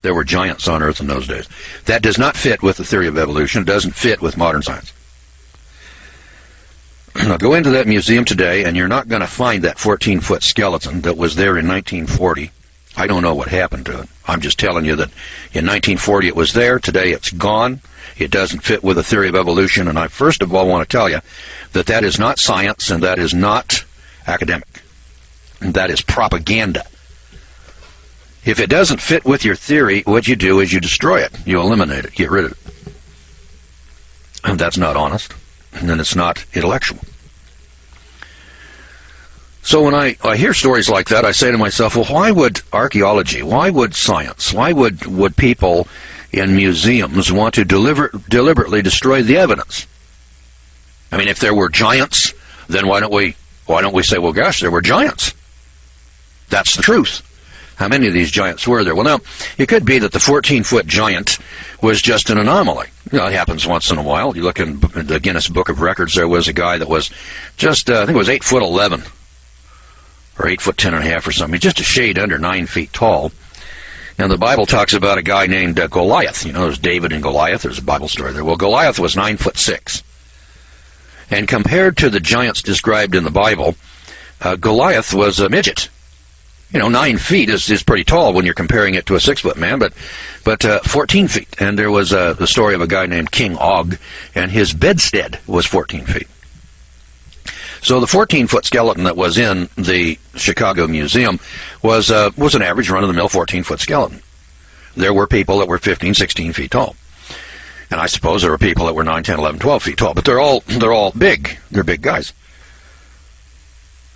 There were giants on Earth in those days. That does not fit with the theory of evolution. It doesn't fit with modern science. Now go into that museum today, and you're not going to find that 14-foot skeleton that was there in 1940. I don't know what happened to it. I'm just telling you that in 1940 it was there. Today it's gone. It doesn't fit with the theory of evolution. And I first of all want to tell you that that is not science, and that is not academic. And that is propaganda. If it doesn't fit with your theory, what you do is you destroy it. You eliminate it. Get rid of it. And that's not honest. And then it's not intellectual. So when I hear stories like that, I say to myself, well, why would archaeology, why would science, why would people in museums want to deliberately destroy the evidence? I mean, if there were giants, then why don't we say, well, gosh, there were giants. That's the truth. How many of these giants were there? Well, now, it could be that the 14-foot giant was just an anomaly. You know, it happens once in a while. You look in the Guinness Book of Records, there was a guy that was just, I think it was 8'11", or 8'10.5" or something. Just a shade under 9 feet tall. And the Bible talks about a guy named Goliath. You know, there's David and Goliath. There's a Bible story there. Well, Goliath was 9'6". And compared to the giants described in the Bible, Goliath was a midget. You know, 9 feet is pretty tall when you're comparing it to a 6-foot man, but 14 feet. And there was the story of a guy named King Og, and his bedstead was 14 feet. So the 14-foot skeleton that was in the Chicago Museum was an average run-of-the-mill 14-foot skeleton. There were people that were 15, 16 feet tall. And I suppose there were people that were 9, 10, 11, 12 feet tall. But they're all big. They're big guys.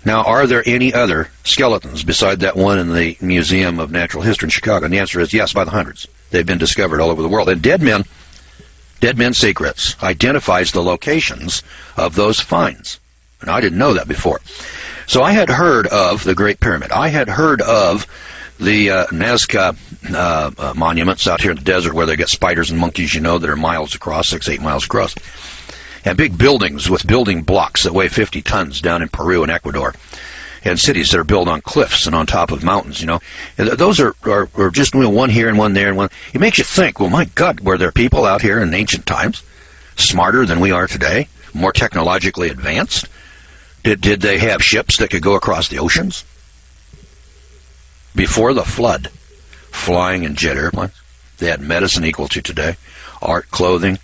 Now, are there any other skeletons beside that one in the Museum of Natural History in Chicago? And the answer is yes, by the hundreds. They've been discovered all over the world. And Dead Men Secrets identifies the locations of those finds. And I didn't know that before. So I had heard of the Great Pyramid. I had heard of the Nazca monuments out here in the desert where they get spiders and monkeys, you know, that are miles across, 6, 8 miles across. And big buildings with building blocks that weigh 50 tons down in Peru and Ecuador. And cities that are built on cliffs and on top of mountains, you know. And those are just, you know, one here and one there and one. It makes you think, well, my God, were there people out here in ancient times smarter than we are today, more technologically advanced? Did they have ships that could go across the oceans? Before the flood, flying in jet airplanes, they had medicine equal to today, art, clothing,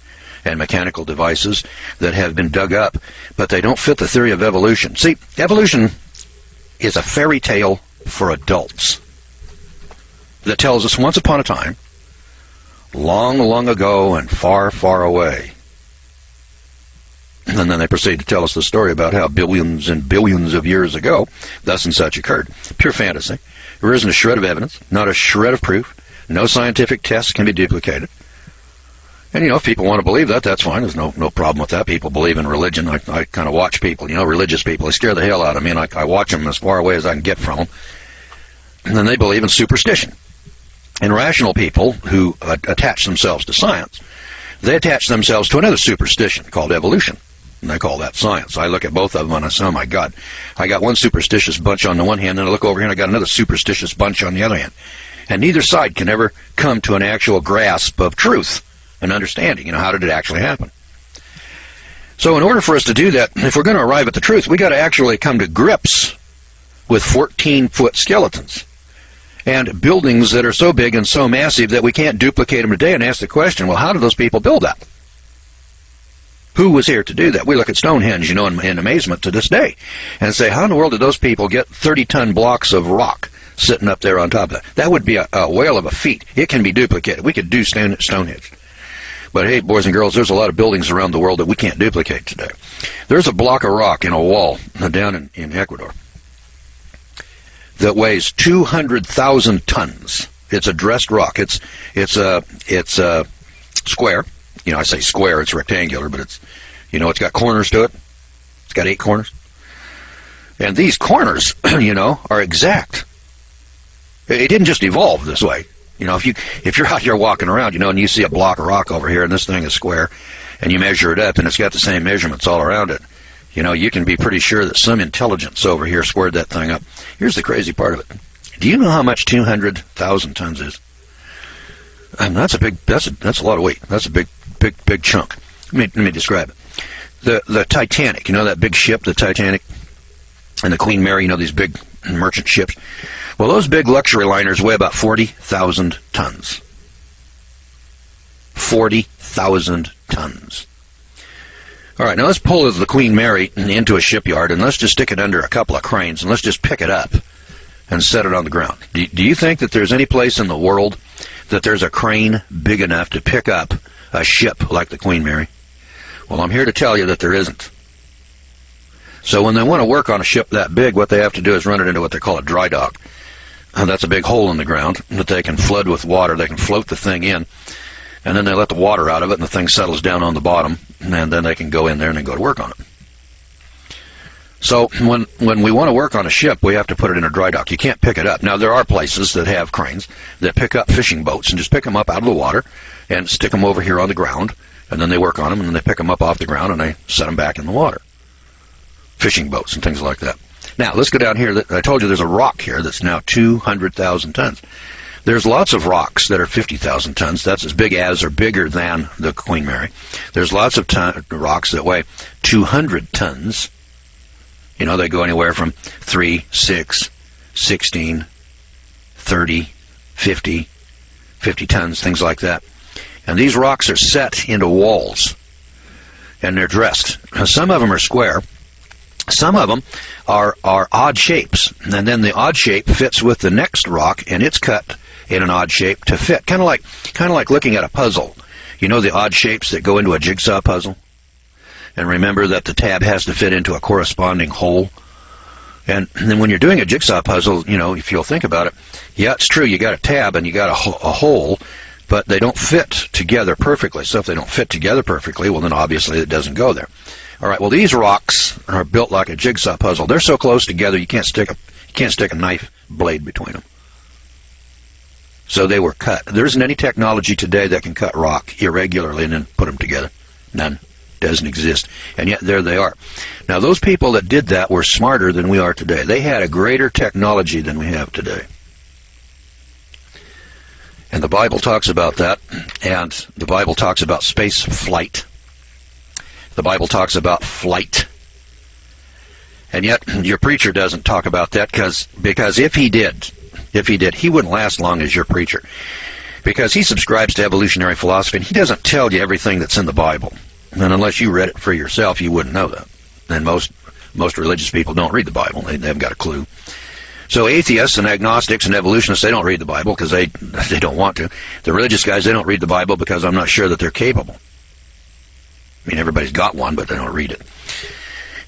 and mechanical devices that have been dug up, but they don't fit the theory of evolution. See, evolution is a fairy tale for adults that tells us once upon a time, long, long ago and far, far away. And then they proceed to tell us the story about how billions and billions of years ago, thus and such occurred. Pure fantasy. There isn't a shred of evidence, not a shred of proof. No scientific tests can be duplicated. And, you know, if people want to believe that, that's fine. There's no problem with that. People believe in religion. I kind of watch people, you know, religious people. They scare the hell out of me, and I watch them as far away as I can get from them. And then they believe in superstition. And rational people who attach themselves to science, they attach themselves to another superstition called evolution. And they call that science. I look at both of them and I say, oh, my God. I got one superstitious bunch on the one hand, and I look over here and I got another superstitious bunch on the other hand. And neither side can ever come to an actual grasp of truth and understanding, you know, how did it actually happen? So in order for us to do that, if we're going to arrive at the truth, we got to actually come to grips with 14-foot skeletons and buildings that are so big and so massive that we can't duplicate them today, and ask the question, well, how did those people build that? Who was here to do that? We look at Stonehenge, you know, in amazement to this day, and say, how in the world did those people get 30-ton blocks of rock sitting up there on top of that? That would be a whale of a feat. It can be duplicated. We could do Stonehenge. But hey, boys and girls, there's a lot of buildings around the world that we can't duplicate today. There's a block of rock in a wall down in Ecuador that weighs 200,000 tons. It's a dressed rock. It's a square. You know, I say square, it's rectangular, but it's, you know, it's got corners to it. It's got 8 corners. And these corners, you know, are exact. It didn't just evolve this way. You know, if you're out here walking around, you know, and you see a block of rock over here, and this thing is square, and you measure it up, and it's got the same measurements all around it, you know, you can be pretty sure that some intelligence over here squared that thing up. Here's the crazy part of it. Do you know how much 200,000 tons is? And that's a lot of weight. That's a big chunk. Let me describe it. The Titanic, you know that big ship, the Titanic, and the Queen Mary, you know, these big merchant ships. Well, those big luxury liners weigh about 40,000 tons. 40,000 tons. All right, now let's pull the Queen Mary into a shipyard, and let's just stick it under a couple of cranes, and let's just pick it up and set it on the ground. Do you think that there's any place in the world that there's a crane big enough to pick up a ship like the Queen Mary? Well, I'm here to tell you that there isn't. So when they want to work on a ship that big, what they have to do is run it into what they call a dry dock. That's a big hole in the ground that they can flood with water. They can float the thing in, and then they let the water out of it, and the thing settles down on the bottom, and then they can go in there and then go to work on it. So when we want to work on a ship, we have to put it in a dry dock. You can't pick it up. Now, there are places that have cranes that pick up fishing boats and just pick them up out of the water and stick them over here on the ground, and then they work on them, and then they pick them up off the ground, and they set them back in the water. Fishing boats and things like that. Now, let's go down here. I told you there's a rock here that's now 200,000 tons. There's lots of rocks that are 50,000 tons. That's as big as or bigger than the Queen Mary. There's lots of rocks that weigh 200 tons. You know, they go anywhere from 3, 6, 16, 30, 50 tons, things like that. And these rocks are set into walls, and they're dressed. Now, some of them are square. Some of them are odd shapes, and then the odd shape fits with the next rock, and it's cut in an odd shape to fit. Kind of like looking at a puzzle. You know the odd shapes that go into a jigsaw puzzle? And remember that the tab has to fit into a corresponding hole. And then when you're doing a jigsaw puzzle, you know, if you'll think about it, yeah, it's true, you got a tab and you got a hole, but they don't fit together perfectly. So if they don't fit together perfectly, well, then obviously it doesn't go there. All right, well, these rocks are built like a jigsaw puzzle. They're so close together you can't stick a knife blade between them. So they were cut. There isn't any technology today that can cut rock irregularly and then put them together. None. Doesn't exist. And yet there they are. Now, those people that did that were smarter than we are today. They had a greater technology than we have today. And the Bible talks about that, and the Bible talks about space flight. The Bible talks about flight. And yet your preacher doesn't talk about that because if he did, he wouldn't last long as your preacher. Because he subscribes to evolutionary philosophy, and he doesn't tell you everything that's in the Bible. And unless you read it for yourself, you wouldn't know that. And most religious people don't read the Bible. They haven't got a clue. So atheists and agnostics and evolutionists, they don't read the Bible because they don't want to. The religious guys, they don't read the Bible because I'm not sure that they're capable. I mean, everybody's got one, but they don't read it.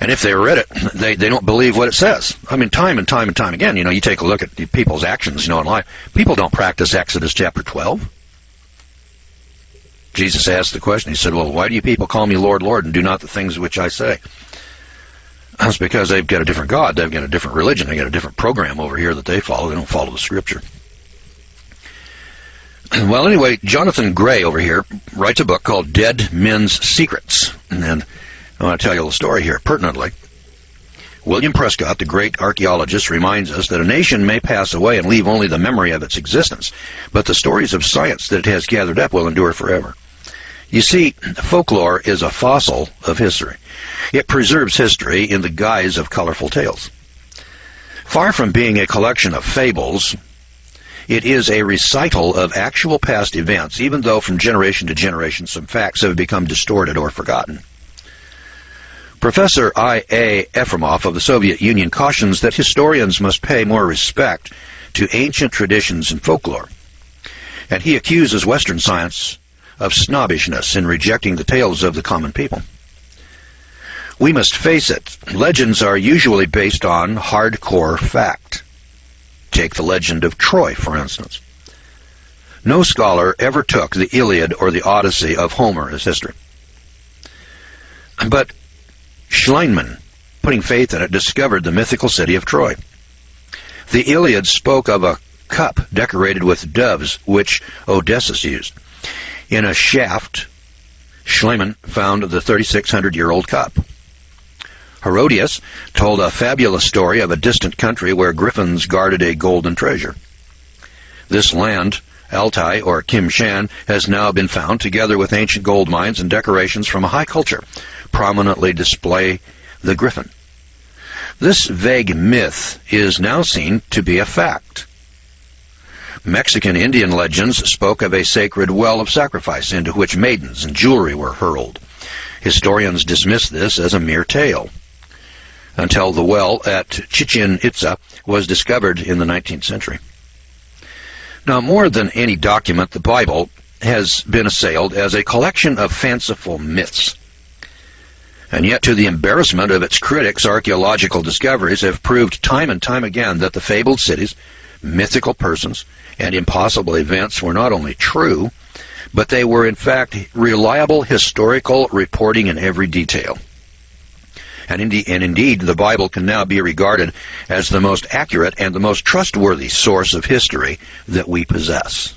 And if they read it, they don't believe what it says. I mean, time and time again, you know, you take a look at people's actions, you know, in life. People don't practice Exodus chapter 12. Jesus asked the question. He said, well, why do you people call me Lord, Lord, and do not the things which I say? That's because they've got a different God. They've got a different religion. They've got a different program over here that they follow. They don't follow the Scripture. Well, anyway, Jonathan Gray over here writes a book called Dead Men's Secrets. And I want to tell you a little story here, pertinently. William Prescott, the great archaeologist, reminds us that a nation may pass away and leave only the memory of its existence, but the stories of science that it has gathered up will endure forever. You see, folklore is a fossil of history. It preserves history in the guise of colorful tales. Far from being a collection of fables, it is a recital of actual past events, even though from generation to generation some facts have become distorted or forgotten. Professor I.A. Efremov of the Soviet Union cautions that historians must pay more respect to ancient traditions and folklore, and he accuses Western science of snobbishness in rejecting the tales of the common people. We must face it, legends are usually based on hardcore fact. Take the legend of Troy, for instance. No scholar ever took the Iliad or the Odyssey of Homer as history. But Schliemann, putting faith in it, discovered the mythical city of Troy. The Iliad spoke of a cup decorated with doves, which Odysseus used. In a shaft, Schliemann found the 3,600-year-old cup. Herodias told a fabulous story of a distant country where griffins guarded a golden treasure. This land Altai, or Kim Shan, has now been found, together with ancient gold mines and decorations from a high culture, prominently display the griffin. This vague myth is now seen to be a fact. Mexican Indian legends spoke of a sacred well of sacrifice into which maidens and jewelry were hurled. Historians dismiss this as a mere tale, until the well at Chichen Itza was discovered in the 19th century. Now, more than any document, the Bible has been assailed as a collection of fanciful myths. And yet, to the embarrassment of its critics, archaeological discoveries have proved time and time again that the fabled cities, mythical persons, and impossible events were not only true, but they were in fact reliable historical reporting in every detail. And indeed, the Bible can now be regarded as the most accurate and the most trustworthy source of history that we possess.